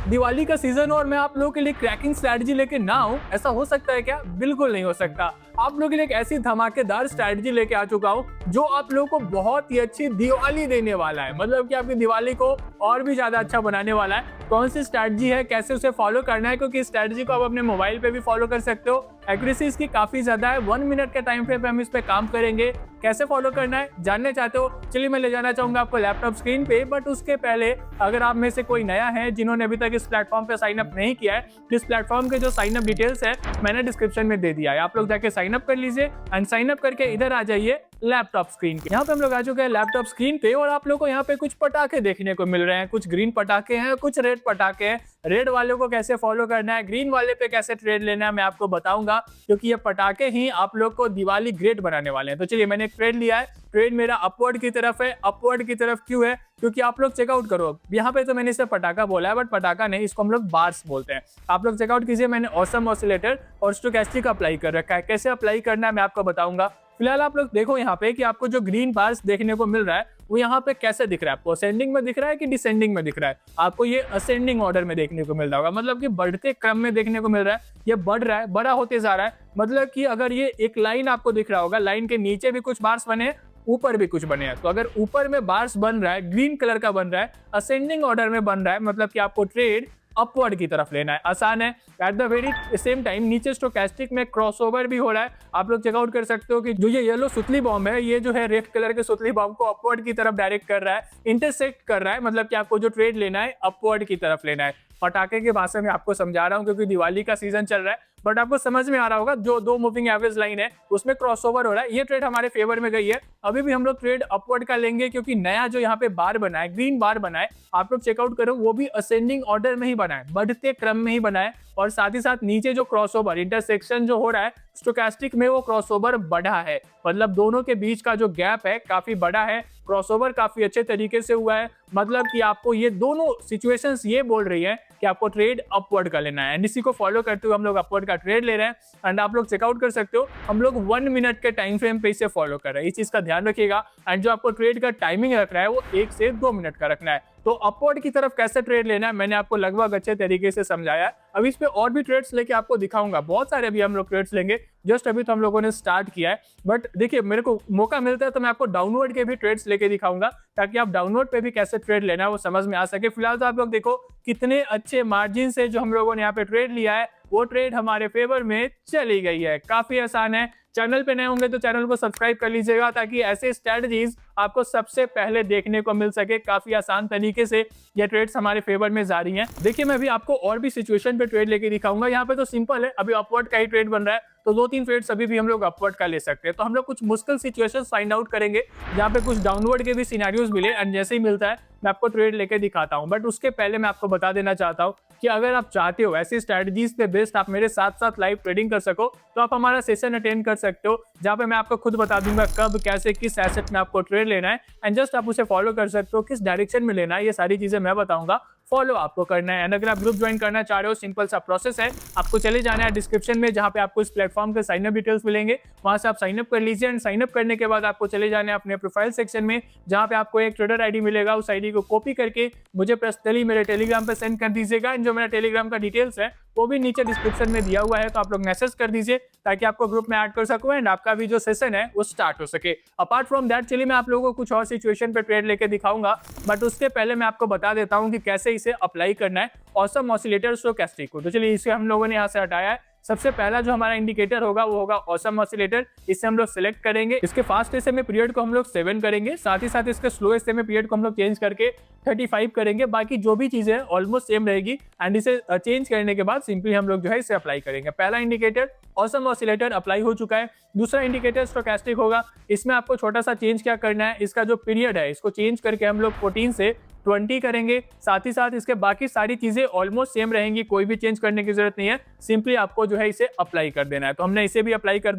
दिवाली का सीजन और मैं आप लोगों के लिए क्रैकिंग स्ट्रैटेजी लेके ना आऊं, ऐसा हो सकता है क्या? बिल्कुल नहीं हो सकता। आप लोगों के लिए एक ऐसी धमाकेदार स्ट्रैटेजी लेके आ चुका हूं जो आप लोगों को बहुत ही अच्छी दिवाली देने वाला है, मतलब कि आपकी दिवाली को और भी ज्यादा अच्छा बनाने वाला है। कौन सी स्ट्रैटेजी है, कैसे उसे फॉलो करना है, क्योंकि इस स्ट्रैटेजी को आप अपने मोबाइल पे भी फॉलो कर सकते हो। एक्यूरेसी इसकी काफी ज्यादा है, 1 मिनट के टाइम फ्रेम पे हम इस पे काम करेंगे। कैसे फॉलो करना है जानने चाहते हो? चलिए मैं ले जाना चाहूंगा आपको लैपटॉप स्क्रीन पे, बट उसके पहले अगर आप में से कोई नया है जिन्होंने अभी तक इस प्लेटफॉर्म पे साइन अप नहीं किया है, इस प्लेटफॉर्म के जो साइन अप डिटेल्स है मैंने डिस्क्रिप्शन में दे दिया है, आप लोग जाके साइन अप कर लीजिए एंड साइन अप करके इधर आ जाइए लैपटॉप स्क्रीन पे। यहाँ पे हम लोग आ चुके हैं लैपटॉप स्क्रीन पे और आप लोग को यहाँ पे कुछ पटाखे देखने को मिल रहे हैं। कुछ ग्रीन पटाखे हैं, कुछ रेड पटाखे हैं। रेड वाले को कैसे फॉलो करना है, ग्रीन वाले पे कैसे ट्रेड लेना है, मैं आपको बताऊंगा, क्योंकि ये पटाखे ही आप लोग को दिवाली ग्रेट बनाने वाले हैं। तो चलिए मैंने एक ट्रेड लिया है। ट्रेड मेरा अपवर्ड की तरफ है। अपवर्ड की तरफ क्यों है? क्योंकि आप लोग चेकआउट करो, यहाँ पे तो मैंने इसे पटाखा बोला है, बट पटाखा नहीं, इसको हम लोग बार्स बोलते हैं। आप लोग चेकआउट कीजिए, मैंने ऑसम ऑसिलेटर और स्टोकेस्टिक अप्लाई कर रखा है। कैसे अप्लाई करना है मैं आपको बताऊंगा। फिलहाल आप लोग देखो यहाँ पे कि आपको जो ग्रीन बार्स देखने को मिल रहा है वो यहाँ पे कैसे दिख रहा है, आपको असेंडिंग में दिख रहा है कि डिसेंडिंग में दिख रहा है? आपको ये असेंडिंग ऑर्डर में देखने को मिल रहा होगा, मतलब कि बढ़ते क्रम में देखने को मिल रहा है। ये बढ़ रहा है, बड़ा होते जा रहा है। मतलब कि अगर ये एक लाइन आपको दिख रहा होगा, लाइन के नीचे भी कुछ बार्स बने हैं, ऊपर भी कुछ बने हैं। तो अगर ऊपर में बार्स बन रहा है, ग्रीन कलर का बन रहा है, असेंडिंग ऑर्डर में बन रहा है, मतलब कि आपको ट्रेड अपवर्ड की तरफ लेना है। आसान है। At the very same time नीचे स्टोकेस्टिक में क्रॉसओवर भी हो रहा है। आप लोग चेकआउट कर सकते हो कि जो ये येलो सुतली बॉम्ब है, ये जो है रेड कलर के सुतली बॉम्ब को अपवर्ड की तरफ डायरेक्ट कर रहा है, इंटरसेक्ट कर रहा है, मतलब कि आपको जो ट्रेड लेना है अपवर्ड की तरफ लेना है। पटाखे की भाषा में आपको समझा रहा हूँ क्योंकि दिवाली का सीजन चल रहा है, बट आपको समझ में आ रहा होगा जो दो मूविंग एवरेज लाइन है उसमें क्रॉसओवर हो रहा है। ये ट्रेड हमारे फेवर में गई है। अभी भी हम लोग ट्रेड अपवर्ड का लेंगे क्योंकि नया जो यहाँ पे बार बना है, ग्रीन बार बना है, आप लोग चेकआउट करो, वो भी असेंडिंग ऑर्डर में ही बना है, बढ़ते क्रम में ही बना है। और साथ ही साथ नीचे जो क्रॉसओवर इंटरसेक्शन जो हो रहा है स्टोकेस्टिक में, वो क्रॉसओवर बढ़ा है, मतलब दोनों के बीच का जो गैप है काफी बड़ा है। क्रॉसओवर काफी अच्छे तरीके से हुआ है, मतलब कि आपको ये दोनों सिचुएशंस ये बोल रही है कि आपको ट्रेड अपवर्ड का लेना है। एंड इसी को फॉलो करते हुए हम लोग अपवर्ड का ट्रेड ले रहे हैं। एंड आप लोग चेकआउट कर सकते हो, हम लोग 1 मिनट के टाइम फ्रेम पे इसे फॉलो कर रहे हैं। इस चीज का ध्यान रखिएगा। एंड जो आपको ट्रेड का टाइमिंग रख रहा है वो 1 से 2 मिनट का रखना है। तो अपवर्ड की तरफ कैसे ट्रेड लेना है मैंने आपको लगभग अच्छे तरीके से समझाया है। अभी इस पे और भी ट्रेड्स लेके आपको दिखाऊंगा, बहुत सारे अभी हम लोग ट्रेड्स लेंगे। जस्ट अभी तो हम लोगों ने स्टार्ट किया है, बट देखिए मेरे को मौका मिलता है तो मैं आपको डाउनवर्ड के भी ट्रेड्स लेके दिखाऊंगा, ताकि आप डाउनवर्ड पे भी कैसे ट्रेड लेना है वो समझ में आ सके। फिलहाल तो आप लोग देखो कितने अच्छे मार्जिन से जो हम लोगों ने यहाँ पे ट्रेड लिया है, वो ट्रेड हमारे फेवर में चली गई है। काफी आसान है। चैनल पे नए होंगे तो चैनल को सब्सक्राइब कर लीजिएगा, ताकि ऐसे स्ट्रेटजीज आपको सबसे पहले देखने को मिल सके। काफी आसान तरीके से ये ट्रेड्स हमारे फेवर में जा रही हैं। देखिए मैं भी आपको और भी सिचुएशन पे ट्रेड लेके दिखाऊंगा। यहाँ पे तो सिंपल है, अभी अपवर्ड का ही ट्रेड बन रहा है, तो 2-3 ट्रेड्स अभी भी हम लोग अपवर्ड का ले सकते हैं। तो हम लोग कुछ मुश्किल सिचुएशन फाइंड आउट करेंगे जहाँ पे कुछ डाउनवर्ड के भी सिनेरियोज मिले, एंड जैसे ही मिलता है मैं आपको ट्रेड लेके दिखाता हूँ। बट उसके पहले मैं आपको बता देना चाहता हूँ कि अगर आप चाहते हो ऐसी स्ट्रेटजीज पे बेस्ड आप मेरे साथ साथ लाइव ट्रेडिंग कर सको, तो आप हमारा सेशन अटेंड कर सकते हो, जहाँ पे मैं आपको खुद बता दूंगा कब कैसे किस एसेट में आपको ट्रेड लेना है। एंड जस्ट आप उसे फॉलो कर सकते हो, किस डायरेक्शन में लेना है, ये सारी चीजें मैं बताऊंगा। फॉलो आपको करना है। एंड अगर आप ग्रुप ज्वाइन करना चाह रहे हो, सिंपल सा प्रोसेस है, आपको चले जाना है डिस्क्रिप्शन में, जहाँ पे आपको इस प्लेटफॉर्म के साइन अप डिटेल्स मिलेंगे, वहां से आप साइन अप कर लीजिए। एंड साइन अप करने के बाद आपको चले जाना है अपने प्रोफाइल सेक्शन में, जहाँ पे आपको एक ट्रेडर आईडी मिलेगा। उस आईडी को कॉपी करके मुझे पर्सनली मेरे टेलीग्राम पे सेंड कर दीजिएगा। एंड जो मेरा टेलीग्राम का डिटेल्स है वो भी नीचे डिस्क्रिप्शन में दिया हुआ है, तो आप लोग मैसेज कर दीजिए ताकि आपको ग्रुप में ऐड कर सको एंड आपका भी जो सेशन है वो स्टार्ट हो सके। अपार्ट फ्रॉम दैट चलिए मैं आप लोगों को कुछ और सिचुएशन पे ट्रेड लेके दिखाऊंगा, बट उसके पहले मैं आपको बता देता हूं कि कैसे इसे अप्लाई करना है ऑसम ऑसिलेटर स्टोकेस्टिक को। तो चलिए इसे हम लोगों ने यहाँ से हटाया है। सबसे पहला जो हमारा इंडिकेटर होगा वो होगा ऑसम ऑसिलेटर। इसे हम लोग सिलेक्ट करेंगे। इसके फास्ट एसएमए पीरियड को हम लोग 7 करेंगे, साथ ही साथ इसके स्लो एसएमए पीरियड को हम लोग चेंज करके 35 करेंगे। बाकी जो भी चीजें ऑलमोस्ट सेम रहेगी। एंड इसे चेंज करने के बाद सिंपली हम लोग जो है इसे अप्लाई करेंगे। पहला इंडिकेटर ऑसम ऑसिलेटर अप्लाई हो चुका है। दूसरा इंडिकेटर स्टोकेस्टिक होगा। इसमें आपको छोटा सा चेंज क्या करना है, इसका जो पीरियड है इसको चेंज करके हम लोग 14 से 20 करेंगे। साथ ही साथ इसके बाकी सारी चीजें ऑलमोस्ट सेम रहेंगी, कोई भी चेंज करने की जरूरत नहीं है। सिंपली आपको जो है इसे अप्लाई कर देना है। तो हमने इसे भी अप्लाई कर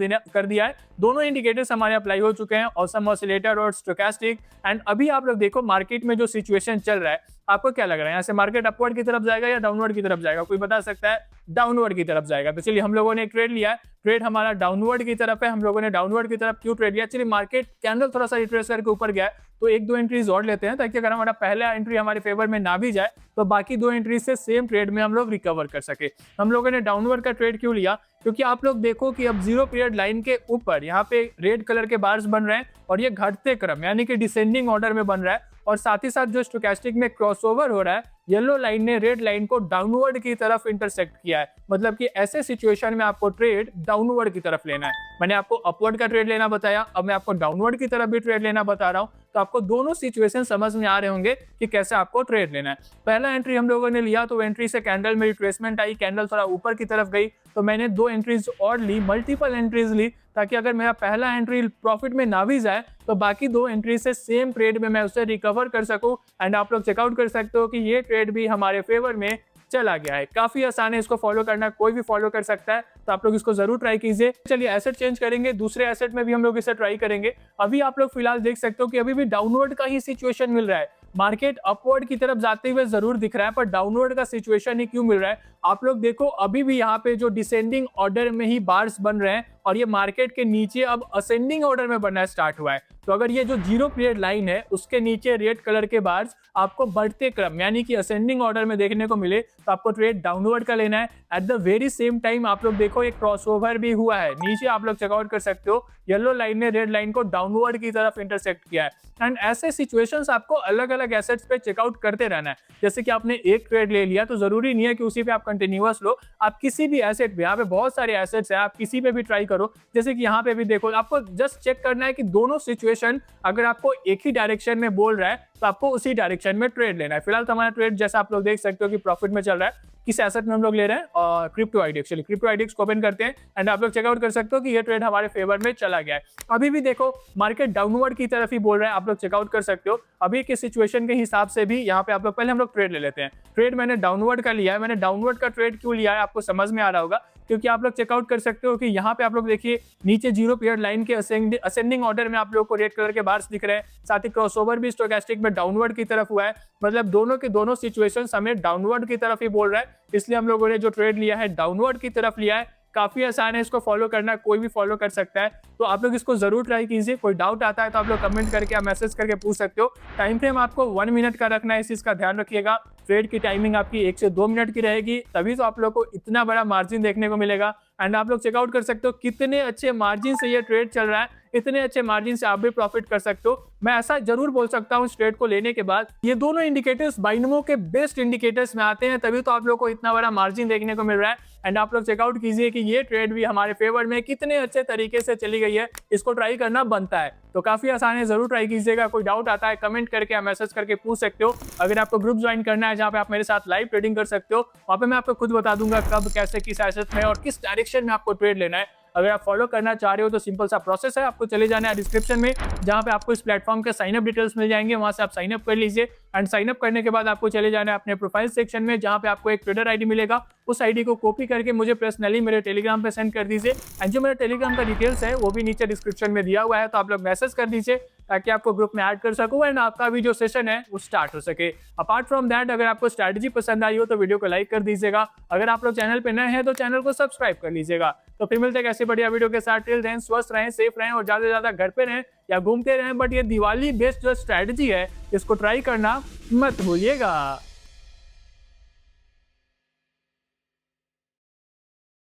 दिया है। दोनों इंडिकेटर्स हमारे अप्लाई हो चुके हैं, ऑसम ऑसिलेटर और स्टोकेस्टिक। एंड अभी आप लोग देखो मार्केट में जो सिचुएशन चल रहा है, आपको क्या लग रहा है यहाँ से मार्केट अपवर्ड की तरफ जाएगा या डाउनवर्ड की तरफ जाएगा? कोई बता सकता है? डाउनवर्ड की तरफ जाएगा। तो चलिए हम लोगों ने एक ट्रेड लिया है, ट्रेड हमारा डाउनवर्ड की तरफ है। हम लोगों ने डाउनवर्ड की तरफ क्यों ट्रेड लिया? चलिए मार्केट कैंडल थोड़ा सा रिट्रेस करके ऊपर गया है, तो 1-2 एंट्रीज और लेते हैं, ताकि अगर हमारा पहला एंट्री हमारे फेवर में ना भी जाए तो बाकी 2 एंट्री से सेम ट्रेड में हम लोग रिकवर कर सके। हम लोगों ने डाउनवर्ड का ट्रेड क्यों लिया, क्योंकि आप लोग देखो कि अब 0 पीरियड लाइन के ऊपर यहाँ पे रेड कलर के बार्स बन रहे हैं और ये घटते क्रम यानी कि डिसेंडिंग ऑर्डर में बन रहा है, और साथ ही साथ जो स्टोकेस्टिक में क्रॉसओवर हो रहा है, येलो लाइन ने रेड लाइन को डाउनवर्ड की तरफ इंटरसेक्ट किया है। मतलब कि ऐसे सिचुएशन में आपको ट्रेड डाउनवर्ड की तरफ लेना है। मैंने आपको अपवर्ड का ट्रेड लेना बताया, अब मैं आपको डाउनवर्ड की तरफ भी ट्रेड लेना बता रहा हूँ, तो आपको दोनों सिचुएशन समझ में आ रहे होंगे कि कैसे आपको ट्रेड लेना है। पहला एंट्री हम लोगों ने लिया तो एंट्री से कैंडल में रिट्रेसमेंट आई, कैंडल थोड़ा ऊपर की तरफ गई, तो मैंने 2 एंट्रीज और ली, मल्टीपल एंट्रीज ली, ताकि अगर मेरा पहला एंट्री प्रॉफिट में ना भी जाए तो बाकी 2 एंट्री से सेम ट्रेड में मैं उसे रिकवर कर सकूं। एंड आप लोग चेकआउट कर सकते हो कि ये ट्रेड भी हमारे फेवर में चला गया है। काफी आसान है इसको फॉलो करना, कोई भी फॉलो कर सकता है, तो आप लोग इसको जरूर ट्राई कीजिए। चलिए एसेट चेंज करेंगे, दूसरे एसेट में भी हम लोग इसे ट्राई करेंगे। अभी आप लोग फिलहाल देख सकते हो कि अभी भी डाउनवर्ड का ही सिचुएशन मिल रहा है। मार्केट अपवर्ड की तरफ जाते हुए जरूर दिख रहा है, पर डाउनवर्ड का सिचुएशन ही क्यों मिल रहा है। आप लोग देखो अभी भी यहाँ पे जो डिसेंडिंग ऑर्डर में ही बार्स बन रहे हैं और ये मार्केट के नीचे अब असेंडिंग ऑर्डर में बनना स्टार्ट हुआ है। तो अगर ये जो 0 पीरियड लाइन है उसके नीचे रेड कलर के बार्स आपको बढ़ते क्रम यानी कि असेंडिंग ऑर्डर में देखने को मिले, तो आपको ट्रेड डाउनवर्ड का लेना है। At the very same time आप लोग देखो एक क्रॉसओवर भी हुआ है, नीचे आप लोग चेकआउट कर सकते हो, येलो लाइन ने रेड लाइन को डाउनवर्ड की तरफ इंटरसेक्ट किया है। एंड ऐसे सिचुएशंस आपको अलग अलग एसेट्स पे चेकआउट करते रहना है। जैसे कि आपने एक ट्रेड ले लिया तो जरूरी नहीं है कि उसी पे आप कंटिन्यूअस लो, आप किसी भी एसेट पे, यहाँ पे बहुत सारे एसेट्स हैं, आप किसी पे भी ट्राई करो। जैसे कि यहाँ पे भी देखो, आपको जस्ट चेक करना है कि दोनों सिचुएशन अगर आपको एक ही डायरेक्शन में बोल रहा है तो आपको उसी डायरेक्शन में ट्रेड लेना है। फिलहाल तो हमारा ट्रेड जैसा आप लोग देख सकते हो कि प्रॉफिट में चल रहा है। किस एसेट में हम लोग ले रहे हैं, और क्रिप्टो आईडीएक्स। चलिए क्रिप्टो आईडीएक्स को ओपन करते हैं एंड आप लोग चेकआउट कर सकते हो कि ये ट्रेड हमारे फेवर में चला गया है। अभी भी देखो मार्केट डाउनवर्ड की तरफ ही बोल रहा है, आप लोग चेकआउट कर सकते हो। अभी के सिचुएशन के हिसाब से भी यहाँ पे आप लोग पहले हम लोग ट्रेड ले लेते हैं। ट्रेड मैंने डाउनवर्ड का लिया है। मैंने डाउनवर्ड का ट्रेड क्यों लिया है आपको समझ में आ रहा होगा, क्योंकि आप लोग चेकआउट कर सकते हो कि यहाँ पे आप लोग देखिए नीचे 0 पीरियड लाइन के असेंडिंग ऑर्डर में आप लोगों को रेड कलर के बार्स दिख रहे हैं, साथ ही क्रॉसओवर भी स्टोकेस्टिक में डाउनवर्ड की तरफ हुआ है। मतलब दोनों के दोनों सिचुएशंस हमें डाउनवर्ड की तरफ ही बोल रहा है, इसलिए हम लोगों ने जो ट्रेड लिया है डाउनवर्ड की तरफ लिया है। काफी आसान है इसको फॉलो करना, कोई भी फॉलो कर सकता है, तो आप लोग इसको जरूर ट्राई कीजिए। कोई डाउट आता है तो आप लोग कमेंट करके या मैसेज करके पूछ सकते हो। टाइम फ्रेम आपको 1 मिनट का रखना है, इस चीज का ध्यान रखिएगा। ट्रेड की टाइमिंग आपकी 1 से 2 मिनट की रहेगी, तभी तो आप लोग को इतना बड़ा मार्जिन देखने को मिलेगा। एंड आप लोग चेकआउट कर सकते हो कितने अच्छे मार्जिन से ये ट्रेड चल रहा है, इतने अच्छे मार्जिन से आप भी प्रॉफिट कर सकते हो। मैं ऐसा जरूर बोल सकता हूँ इस ट्रेड को लेने के बाद, ये दोनों इंडिकेटर्स बाइनोमो के बेस्ट इंडिकेटर्स में आते हैं, तभी तो आप लोग को इतना बड़ा मार्जिन देखने को मिल रहा है। एंड आप लोग चेकआउट कीजिए कि ये ट्रेड भी हमारे फेवर में कितने अच्छे तरीके से चली गई है, इसको ट्राई करना बनता है। तो काफी आसान है, जरूर ट्राई कीजिएगा। कोई डाउट आता है कमेंट करके या मैसेज करके पूछ सकते हो। अगर आपको ग्रुप ज्वाइन करना है जहाँ पे आप मेरे साथ लाइव ट्रेडिंग कर सकते हो, वहाँ पे मैं आपको खुद बता दूंगा कब कैसे किस एसेट में और किस डायरेक्शन में आपको ट्रेड लेना है। अगर आप फॉलो करना चाह रहे हो तो सिंपल सा प्रोसेस है, आपको चले जाना है डिस्क्रिप्शन में, जहाँ पे आपको इस प्लेटफॉर्म के साइनअप डिटेल्स मिल जाएंगे, वहां से आप साइनअप कर लीजिए। एंड साइनअप करने के बाद आपको चले जाना है अपने प्रोफाइल सेक्शन में, जहाँ पे आपको एक ट्रेडर आईडी मिलेगा। उस आईडी को कॉपी करके मुझे पर्सनली मेरे टेलीग्राम पे सेंड कर दीजिए। एंड जो मेरा टेलीग्राम का डिटेल्स है वो भी नीचे डिस्क्रिप्शन में दिया हुआ है, तो आप लोग मैसेज कर दीजिए ताकि आपको ग्रुप में ऐड कर सकूं एंड आपका भी जो सेशन है वो स्टार्ट हो सके। अपार्ट फ्रॉम दैट, अगर आपको स्ट्रैटेजी पसंद आई हो तो वीडियो को लाइक कर दीजिएगा। अगर आप लोग चैनल पे नए हैं तो चैनल को सब्सक्राइब कर लीजिएगा। तो फिर मिलते हैं ऐसे बढ़िया वीडियो के साथ। टिल देन स्वस्थ रहें, सेफ रहें और ज्यादा से ज्यादा घर पे रहें या घूमते रहें। बट ये दिवाली बेस्ड जो स्ट्रैटेजी है इसको ट्राई करना मत भूलिएगा।